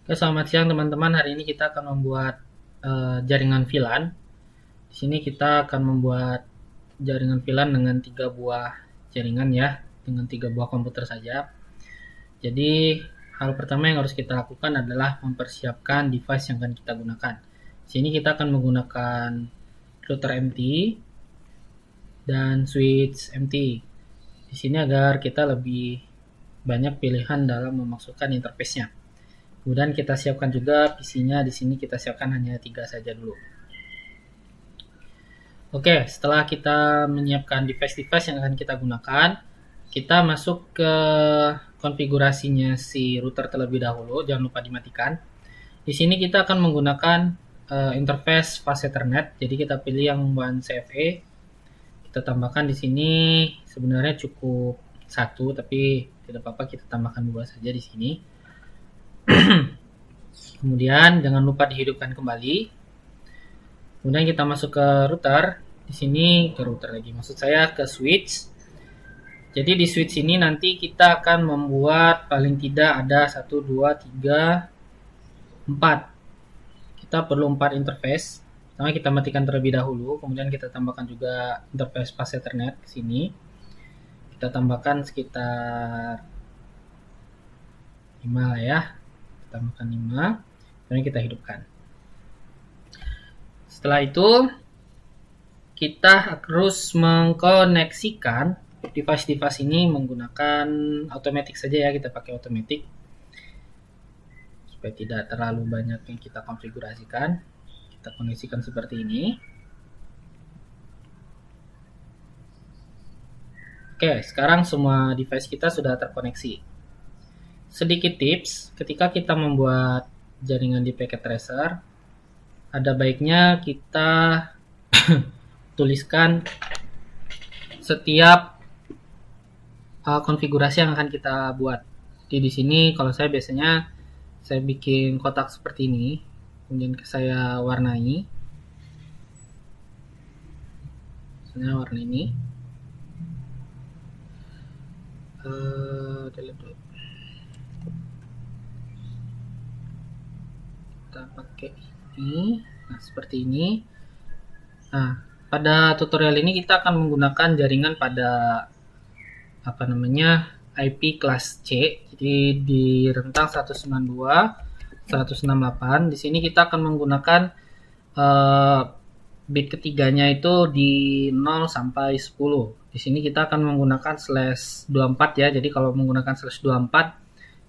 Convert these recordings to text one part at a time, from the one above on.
Oke, selamat siang teman-teman. Hari ini kita akan membuat jaringan VLAN. Di sini kita akan membuat jaringan VLAN dengan 3 buah jaringan ya, dengan 3 buah komputer saja. Jadi hal pertama yang harus kita lakukan adalah mempersiapkan device yang akan kita gunakan. Di sini kita akan menggunakan router MT dan switch MT. Di sini agar kita lebih banyak pilihan dalam memasukkan interface-nya. Kemudian kita siapkan juga PC-nya. Di sini kita siapkan hanya 3 saja dulu. Oke, setelah kita menyiapkan device-device yang akan kita gunakan, kita masuk ke konfigurasinya si router terlebih dahulu. Jangan lupa dimatikan. Di sini kita akan menggunakan interface fast Ethernet. Jadi kita pilih yang 1CFE. Kita tambahkan di sini sebenarnya cukup 1, tapi tidak apa-apa kita tambahkan 2 saja di sini. Kemudian jangan lupa dihidupkan kembali. Kemudian kita masuk ke router. Di sini ke router lagi. Maksud saya ke switch. Jadi di switch ini nanti kita akan membuat paling tidak ada 1, 2, 3, 4. Kita perlu 4 interface. Pertama kita matikan terlebih dahulu. Kemudian kita tambahkan juga interface fast Ethernet ke sini. Kita tambahkan sekitar 5 lah ya. Kita tambahkan 5. Kemudian kita hidupkan. Setelah itu kita harus mengkoneksikan device-device ini menggunakan automatic saja ya, kita pakai automatic supaya tidak terlalu banyak yang kita konfigurasikan. Kita koneksikan seperti ini. Oke, sekarang semua device kita sudah terkoneksi. Sedikit tips, ketika kita membuat jaringan di packet tracer, ada baiknya kita tuliskan setiap konfigurasi yang akan kita buat. Jadi di sini kalau saya biasanya saya bikin kotak seperti ini, kemudian saya warnai. Misalnya warna ini. Kita pakai ini. Nah, seperti ini. Nah, pada tutorial ini kita akan menggunakan jaringan pada IP kelas C. Jadi di rentang 192.168. Di sini kita akan menggunakan bit ketiganya itu di 0 sampai 10. Di sini kita akan menggunakan /24 ya. Jadi kalau menggunakan /24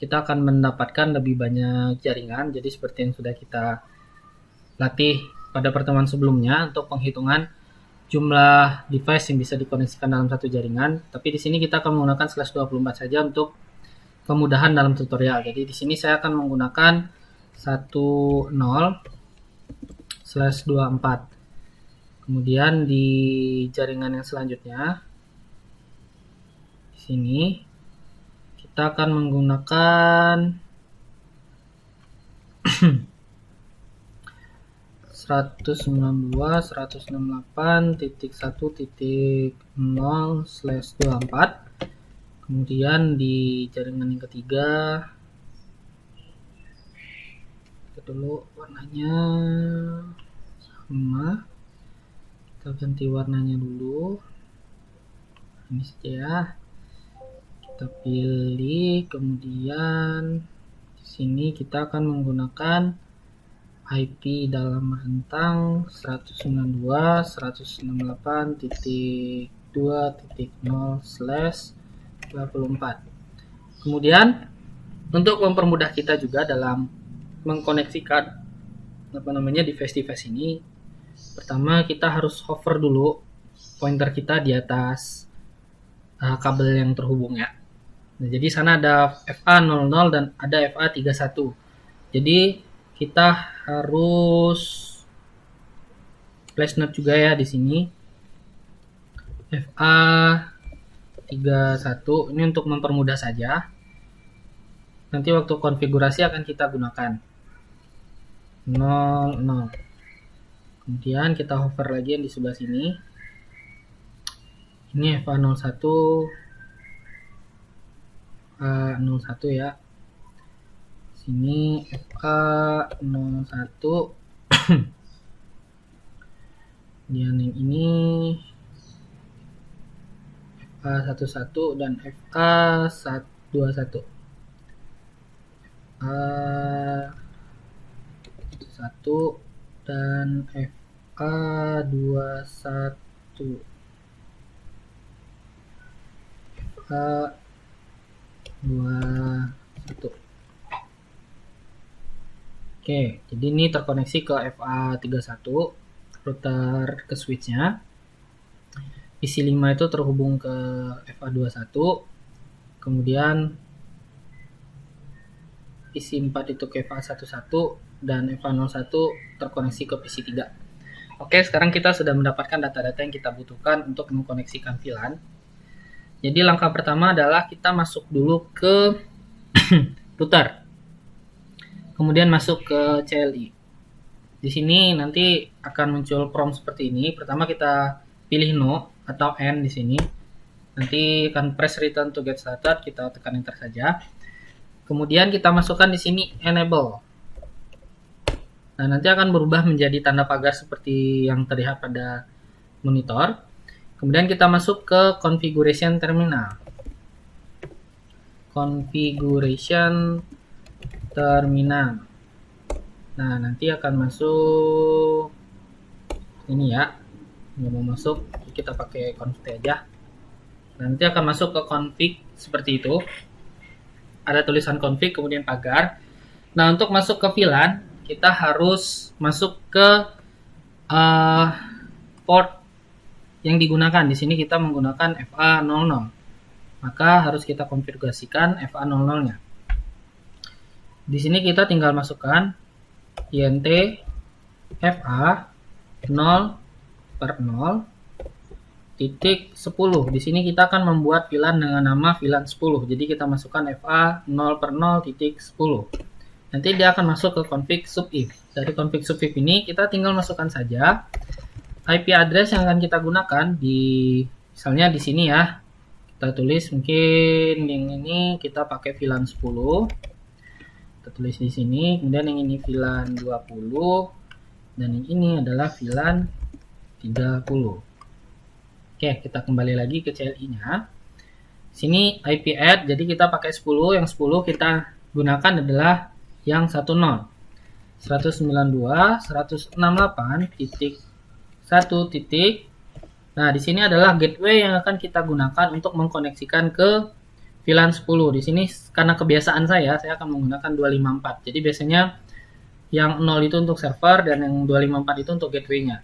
kita akan mendapatkan lebih banyak jaringan. Jadi seperti yang sudah kita latih pada pertemuan sebelumnya untuk penghitungan jumlah device yang bisa dikoneksikan dalam satu jaringan. Tapi di sini kita akan menggunakan /24 saja untuk kemudahan dalam tutorial. Jadi di sini saya akan menggunakan 10/24. Kemudian di jaringan yang selanjutnya di sini kita akan menggunakan 192.168.1.0/24. Kemudian di jaringan yang ketiga kita dulu warnanya sama, kita ganti warnanya dulu ini saja ya. Kita pilih, kemudian di sini kita akan menggunakan IP dalam rentang 192.168.2.0/24. Kemudian untuk mempermudah kita juga dalam mengkoneksikan device-device ini, pertama kita harus hover dulu pointer kita di atas kabel yang terhubung ya. Nah, jadi sana ada FA00 dan ada FA31. Jadi kita harus flash note juga ya di sini. FA31 ini untuk mempermudah saja. Nanti waktu konfigurasi akan kita gunakan 00. Kemudian kita hover lagi yang di sebelah sini. Ini FA01 ya. Sini FA01 kemudian yang ini FA11 dan FA21 FA1 dan FA21 FA21. Oke, jadi ini terkoneksi ke FA31 router ke switchnya. Isi 5 itu terhubung ke FA21, kemudian isi 4 itu ke FA11 dan FA01 terkoneksi ke PC3. Oke, sekarang kita sudah mendapatkan data-data yang kita butuhkan untuk mengkoneksikan VLAN. Jadi langkah pertama adalah kita masuk dulu ke router, kemudian masuk ke CLI. Di sini nanti akan muncul prompt seperti ini. Pertama kita pilih no atau N di sini. Nanti akan press return to get started, kita tekan enter saja. Kemudian kita masukkan di sini enable. Nah, nanti akan berubah menjadi tanda pagar seperti yang terlihat pada monitor. Kemudian kita masuk ke configuration terminal. Configuration terminal. Nah, nanti akan masuk ini ya. Nggak mau masuk, kita pakai config aja. Nanti akan masuk ke config seperti itu. Ada tulisan config, kemudian pagar. Nah, untuk masuk ke VLAN, kita harus masuk ke port yang digunakan. Di sini kita menggunakan FA00. Maka harus kita konfigurasikan FA00-nya. Di sini kita tinggal masukkan INT FA 0/0 titik 10. Di sini kita akan membuat VLAN dengan nama VLAN 10. Jadi kita masukkan FA 0/0 titik 10. Nanti dia akan masuk ke config subif. Dari config subif ini kita tinggal masukkan saja IP address yang akan kita gunakan di misalnya di sini ya. Kita tulis mungkin yang ini kita pakai VLAN 10. Kita tulis di sini, kemudian yang ini VLAN 20 dan yang ini adalah VLAN 30. Oke, kita kembali lagi ke CLI-nya. Sini IP add, jadi kita pakai 10, yang 10 kita gunakan adalah yang 10. 192.168.1. Nah, di sini adalah gateway yang akan kita gunakan untuk mengkoneksikan ke VLAN 10. Di sini karena kebiasaan saya akan menggunakan 254. Jadi biasanya yang 0 itu untuk server dan yang 254 itu untuk gateway-nya.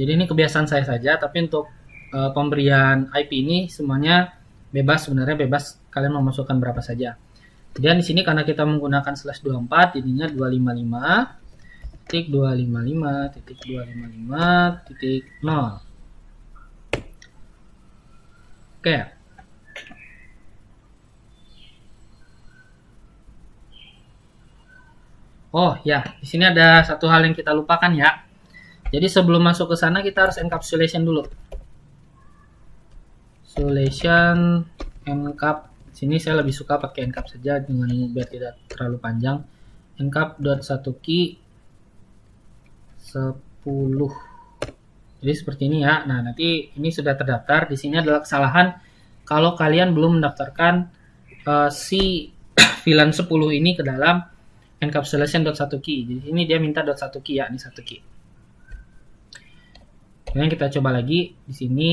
Jadi ini kebiasaan saya saja, tapi untuk pemberian IP ini semuanya bebas, sebenarnya bebas kalian mau masukkan berapa saja. Kemudian di sini karena kita menggunakan /24 jadinya 255.255.255.0. Oke. Oh ya, di sini ada satu hal yang kita lupakan ya. Jadi sebelum masuk ke sana kita harus encapsulation dulu. Encapsulation encap. Sini saya lebih suka pakai encap saja dengan biar tidak terlalu panjang. Encap.1key 10. Jadi seperti ini ya. Nah, nanti ini sudah terdaftar. Di sini adalah kesalahan kalau kalian belum mendaftarkan si VLAN 10 ini ke dalam encapsulation.1key. Jadi ini dia minta .1key ya, ini 1key. Kemudian kita coba lagi di sini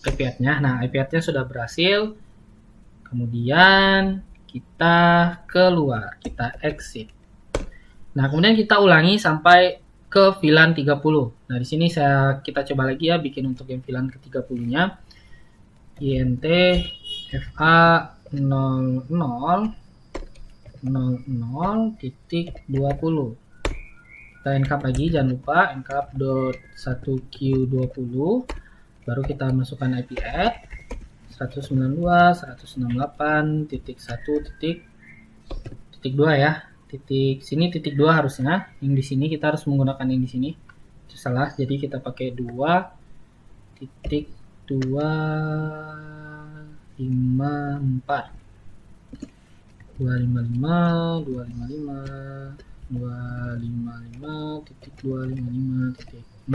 IP add-nya. Nah, IP add-nya sudah berhasil. Kemudian kita keluar, kita exit. Nah, kemudian kita ulangi sampai ke VLAN 30. Nah, di sini kita coba lagi ya bikin untuk yang VLAN ke 30-nya. INT FA 00.00.20. Kita encap lagi, jangan lupa encap.1q20. Baru kita masukkan IP add 192.168.1.2 ya. Sini titik 2 harusnya. Yang di sini kita harus menggunakan yang di sini. Itu salah. Jadi kita pakai 2.254. 255.255.255.255.0.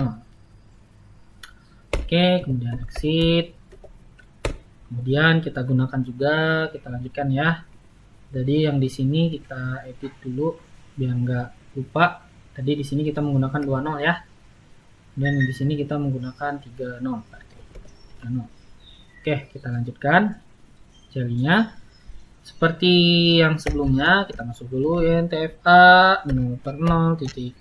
Oke, kemudian exit. Kemudian kita gunakan juga, kita lanjutkan ya. Jadi yang di sini kita edit dulu biar nggak lupa. Tadi di sini kita menggunakan 20 ya. Dan di sini kita menggunakan 30. 30. Oke, kita lanjutkan jelinya. Seperti yang sebelumnya, kita masuk dulu INTFA 0/0.30,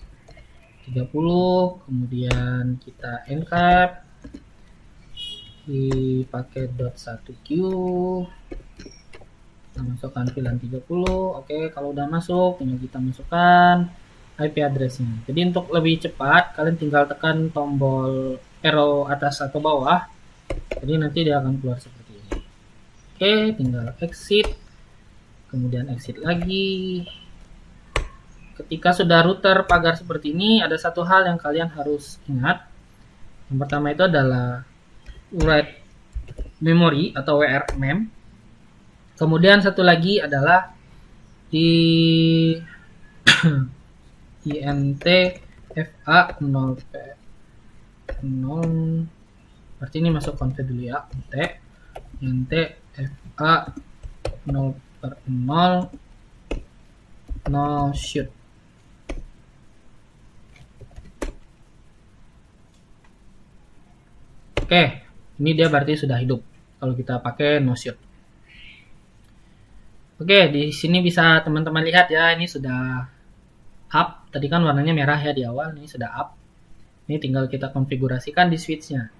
kemudian kita encap dipakai .1q, kita masukkan VLAN 30. Oke, kalau udah masuk tinggal kita masukkan IP address-nya. Jadi untuk lebih cepat kalian tinggal tekan tombol arrow atas atau bawah, jadi nanti dia akan keluar seperti ini. Oke, tinggal exit, kemudian exit lagi. Ketika sudah router pagar seperti ini, ada satu hal yang kalian harus ingat. Yang pertama itu adalah write memory atau WRMem. Kemudian satu lagi adalah di INTFA 0, berarti ini masuk config dulu ya. INTFA 0/0 no shoot. Oke, ini dia berarti sudah hidup kalau kita pakai no shoot. Oke, di sini bisa teman-teman lihat ya, ini sudah up. Tadi kan warnanya merah ya di awal, ini sudah up. Ini tinggal kita konfigurasikan di switch-nya.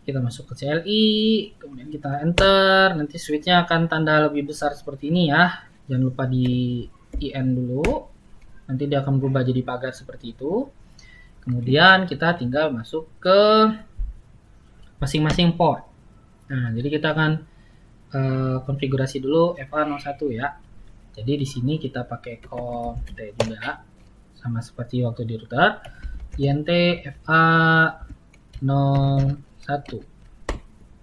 Kita masuk ke CLI, kemudian kita enter, nanti switch-nya akan tanda lebih besar seperti ini ya. Jangan lupa di IN dulu, nanti dia akan berubah jadi pagar seperti itu. Kemudian kita tinggal masuk ke masing-masing port. Nah, jadi kita akan konfigurasi dulu FA01 ya. Jadi di sini kita pakai conf T juga, sama seperti waktu di router. INT FA01.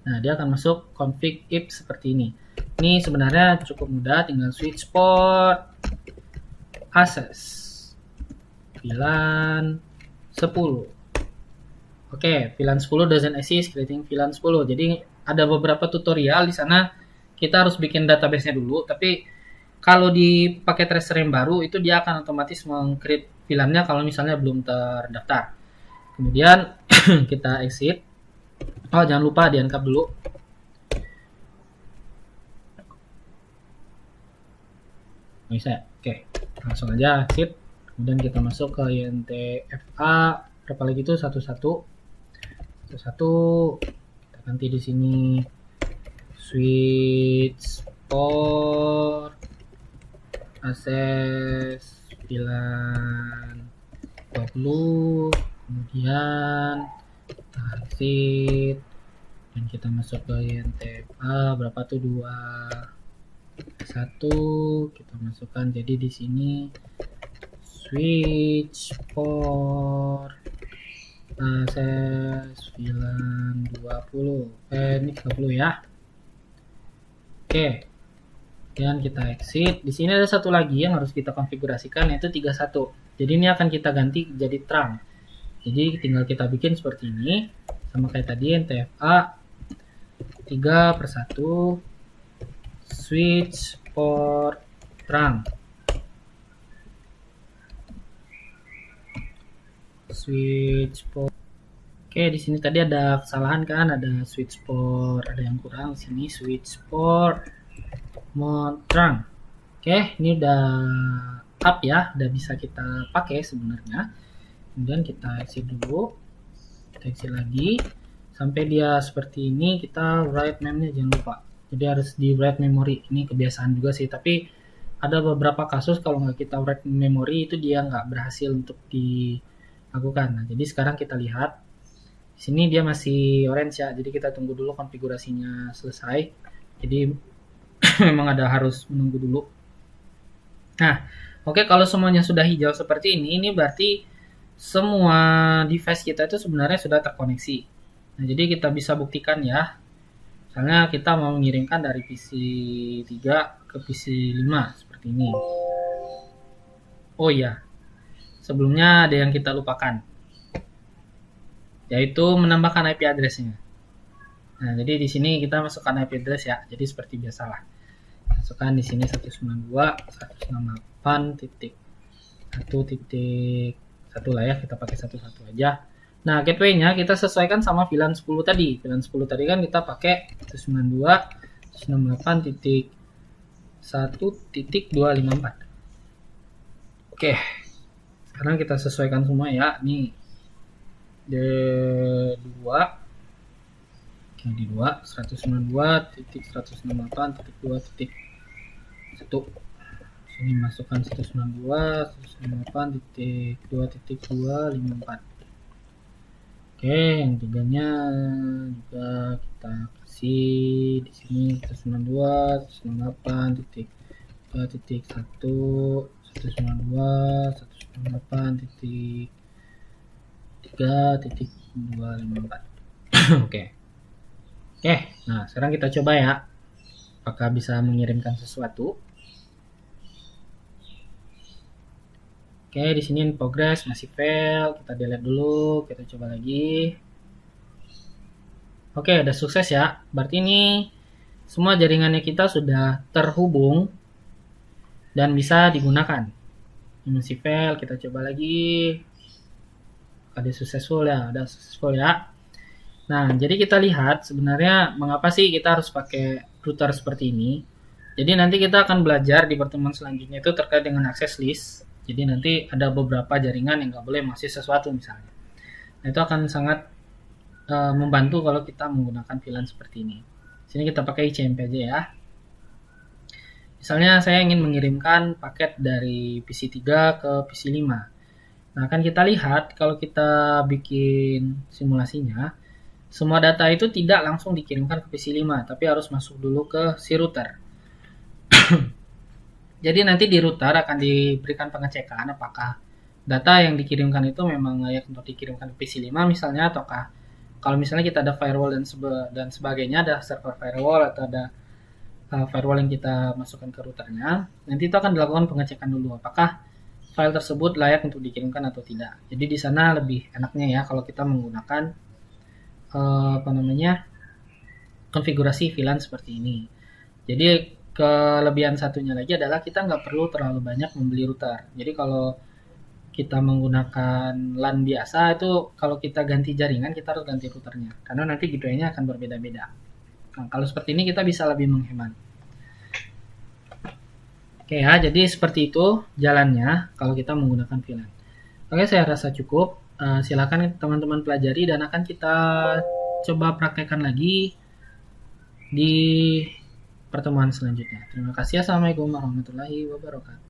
Nah, dia akan masuk config if seperti ini. Ini sebenarnya cukup mudah, tinggal switch port, access, VLAN 10. Oke, VLAN 10 doesn't exist, creating VLAN 10. Jadi ada beberapa tutorial di sana. Kita harus bikin database-nya dulu, tapi kalau dipakai tracer yang baru itu dia akan otomatis meng-create VLAN-nya kalau misalnya belum terdaftar. Kemudian kita exit. Oh, jangan lupa di-encap dulu. Bisa ya? Oke, langsung aja exit. Kemudian kita masuk ke INTFA berapa lagi itu, satu kita ganti di sini switch port access VLAN 20, kemudian kita exit dan kita masuk ke INTFA berapa tuh, 2 kita masukkan. Jadi di sini switch port access VLAN 20, ini 30 ya. Oke, dan kita exit. Di sini ada satu lagi yang harus kita konfigurasikan, yaitu 31. Jadi ini akan kita ganti jadi trunk. Jadi tinggal kita bikin seperti ini, sama kayak tadi NTFA 3/1 switch port trunk. Switch port. Oke, di sini tadi ada kesalahan kan, ada switch port, ada yang kurang di sini, switch port mode trunk. Oke, ini udah up ya, udah bisa kita pakai sebenarnya. Kemudian kita exit dulu, kita exit lagi sampai dia seperti ini. Kita write mem-nya jangan lupa, jadi harus di write memory. Ini kebiasaan juga sih, tapi ada beberapa kasus kalau nggak kita write memory itu dia nggak berhasil untuk dilakukan. Nah, jadi sekarang kita lihat di sini dia masih orange ya, jadi kita tunggu dulu konfigurasinya selesai. Jadi memang ada harus menunggu dulu. Nah, oke, kalau semuanya sudah hijau seperti ini berarti semua device kita itu sebenarnya sudah terkoneksi. Nah, jadi kita bisa buktikan ya. Misalnya kita mau mengirimkan dari PC 3 ke PC5 seperti ini. Oh iya, sebelumnya ada yang kita lupakan, yaitu menambahkan IP address-nya. Nah, jadi di sini kita masukkan IP address ya. Jadi seperti biasalah. Masukkan di sini 192.168.1.1 lah ya, kita pakai 11 aja. Nah, gateway-nya kita sesuaikan sama VLAN 10 tadi. VLAN 10 tadi kan kita pakai 192.168.1.254. Oke. Sekarang kita sesuaikan semua ya. Nih D2 di 2 192.168.2.1. Sini masukkan 192.168.2.254. Oke, yang tiganya juga kita kasih di sini 192.168.2.1 198.3.254. Oke. Oke, nah sekarang kita coba ya, apakah bisa mengirimkan sesuatu. Oke, di sini in progress masih fail, kita delete dulu, kita coba lagi. Oke, udah sukses ya. Berarti ini semua jaringannya kita sudah terhubung dan bisa digunakan. Ini masih fail, kita coba lagi. Ada successful ya, udah successful ya. Nah, jadi kita lihat sebenarnya mengapa sih kita harus pakai router seperti ini. Jadi nanti kita akan belajar di pertemuan selanjutnya itu terkait dengan access list. Jadi nanti ada beberapa jaringan yang nggak boleh masuk sesuatu misalnya. Nah, itu akan sangat membantu kalau kita menggunakan VLAN seperti ini. Sini kita pakai ICMP aja ya. Misalnya saya ingin mengirimkan paket dari PC3 ke PC5. Nah, akan kita lihat kalau kita bikin simulasinya, semua data itu tidak langsung dikirimkan ke PC5, tapi harus masuk dulu ke si router. Jadi nanti di router akan diberikan pengecekan apakah data yang dikirimkan itu memang layak untuk dikirimkan ke PC5 misalnya, ataukah kalau misalnya kita ada firewall dan sebagainya, ada server firewall atau ada firewall yang kita masukkan ke routernya, nanti itu akan dilakukan pengecekan dulu apakah file tersebut layak untuk dikirimkan atau tidak. Jadi di sana lebih enaknya ya kalau kita menggunakan konfigurasi VLAN seperti ini. Jadi kelebihan satunya lagi adalah kita nggak perlu terlalu banyak membeli router. Jadi kalau kita menggunakan LAN biasa itu kalau kita ganti jaringan kita harus ganti routernya karena nanti gateway-nya akan berbeda-beda. Nah, kalau seperti ini kita bisa lebih menghemat. Oke ya, jadi seperti itu jalannya kalau kita menggunakan VLAN. Oke, saya rasa cukup. Silakan teman-teman pelajari dan akan kita coba praktekkan lagi di pertemuan selanjutnya. Terima kasih. Assalamualaikum warahmatullahi wabarakatuh.